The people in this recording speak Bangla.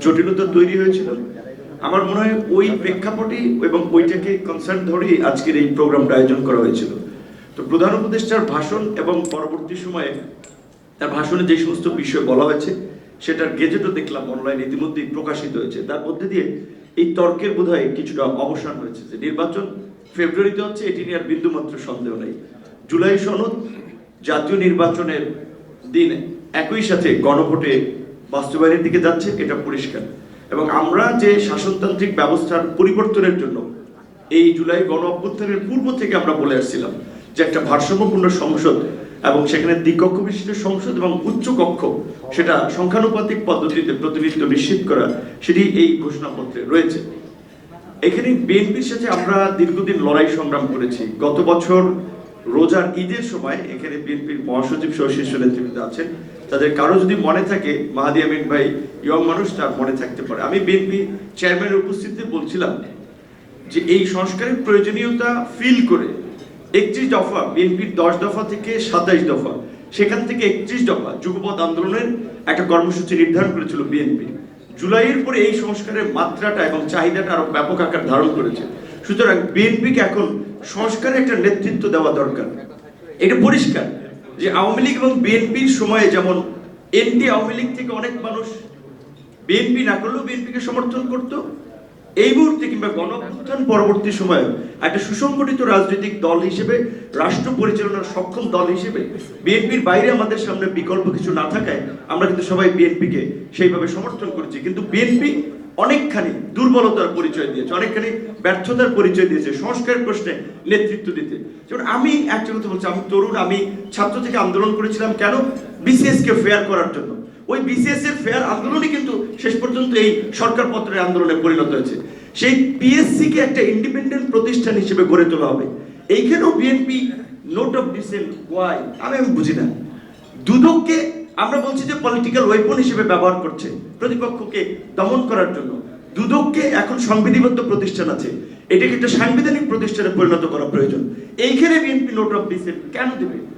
জটিলতা তৈরি হয়েছিল। আমার মনে হয় ওই প্রেক্ষাপটই এবং ওইটাকে কনসার্ন ধরেই আজকের এই প্রোগ্রামটা আয়োজন করা হয়েছিল। তো প্রধান উপদেষ্টার ভাষণ এবং পরবর্তী সময়ে তার ভাষণে যে সমস্ত বিষয় বলা হয়েছে সেটার গেজেটও দেখলাম অনলাইনে ইতিমধ্যেই প্রকাশিত হয়েছে। তার মধ্যে দিয়ে এই তর্কের বোধহয় কিছুটা অবসান হয়েছে যে নির্বাচন ফেব্রুয়ারিতে হচ্ছে, এটি নিয়ে আর বিন্দুমাত্র সন্দেহ নেই। জুলাই সনদ জাতীয় নির্বাচনের দিন একই সাথে গণভোটে বাস্তবায়নের দিকে যাচ্ছে, এটা পরিষ্কার। এবং আমরা যে শাসনতান্ত্রিক ব্যবস্থার পরিবর্তনের জন্য এই জুলাই গণ অভ্যুত্থানের পূর্ব থেকে আমরা বলে আসছিলাম যে একটা ভারসাম্যপূর্ণ সংসদ এবং সেখানে দ্বিকক্ষ বিশিষ্ট সংসদ এবং উচ্চ কক্ষ সেটা সংখ্যানুপাতিক পদ্ধতিতে প্রতিনিধিত্ব নিশ্চিত করা, সেটি এই ঘোষণাপত্রে রয়েছে। এখানে বিএনপির সাথে আমরা দীর্ঘদিন লড়াই সংগ্রাম করেছি। গত বছর রোজার ঈদের সময় এখানে বিএনপির মহাসচিব সহ শীর্ষ নেতৃত্ব আছেন, তাদের কারো যদি মনে থাকে, মাহাদি আমিন ভাই ইয়ং মানুষ, তার মনে থাকতে পারে, আমি বিএনপি চেয়ারম্যানের উপস্থিতিতে বলছিলাম যে এই সংস্কারের প্রয়োজনীয়তা ফিল করে 31 দফা, বিএনপির 10 দফা থেকে 27 দফা, সেখান থেকে 31 দফা যুগপৎ আন্দোলনের একটা কর্মসূচি নির্ধারণ করেছিল বিএনপি। জুলাইয়ের পরে এই সংস্কারের মাত্রাটা এবং চাহিদাটা আরো ব্যাপক আকার ধারণ করেছে। সুতরাং বিএনপিকে এখন সংস্কারে একটা নেতৃত্ব দেওয়া দরকার। এটা পরিষ্কার যে আওয়ামী লীগ এবং বিএনপির সময়ে যেমন এনডি আওয়ামী লীগ থেকে অনেক মানুষ বিএনপি না করলেও বিএনপিকে সমর্থন করত, এই মুহূর্তে কিংবা গণঅভ্যুত্থান পরবর্তী সময়ে একটা সুসংগঠিত রাজনৈতিক দল হিসেবে, রাষ্ট্র পরিচালনার সক্ষম দল হিসেবে বিএনপির বাইরে আমাদের সামনে বিকল্প কিছু না থাকায় আমরা কিন্তু সবাই বিএনপিকে সেইভাবে সমর্থন করেছি। কিন্তু বিএনপি অনেকখানি দুর্বলতার পরিচয় দিয়েছে, অনেকখানি ব্যর্থতার পরিচয় দিয়েছে সংস্কারের প্রশ্নে নেতৃত্ব দিতে। যেমন আমি একটা কথা বলছি, আমি তরুণ, আমি ছাত্র থেকে আন্দোলন করেছিলাম কেন? বিসিএস কে ফেয়ার করার জন্য। ওই বিসিএস এর ফেয়ার আন্দোলনই কিন্তু শেষ পর্যন্ত এই সরকার পত্রের আন্দোলনে পরিণত হয়েছে। সেই পিএসসি কে একটা ইন্ডিপেন্ডেন্ট প্রতিষ্ঠান হিসেবে গড়ে তোলা হবে। এইখানেও BNP note of dissent, why আমি বুঝি না। দুদককে আমরা বলছি যে পলিটিক্যাল ওয়েপন হিসেবে ব্যবহার করছে প্রতিপক্ষকে দমন করার জন্য। দুদককে এখন সংবিধিবদ্ধ প্রতিষ্ঠান আছে, এটাকে একটা সাংবিধানিক প্রতিষ্ঠানে পরিণত করা প্রয়োজন। এইখানে বিএনপি নোট অফ ডিসেন্ট কেন দেবে?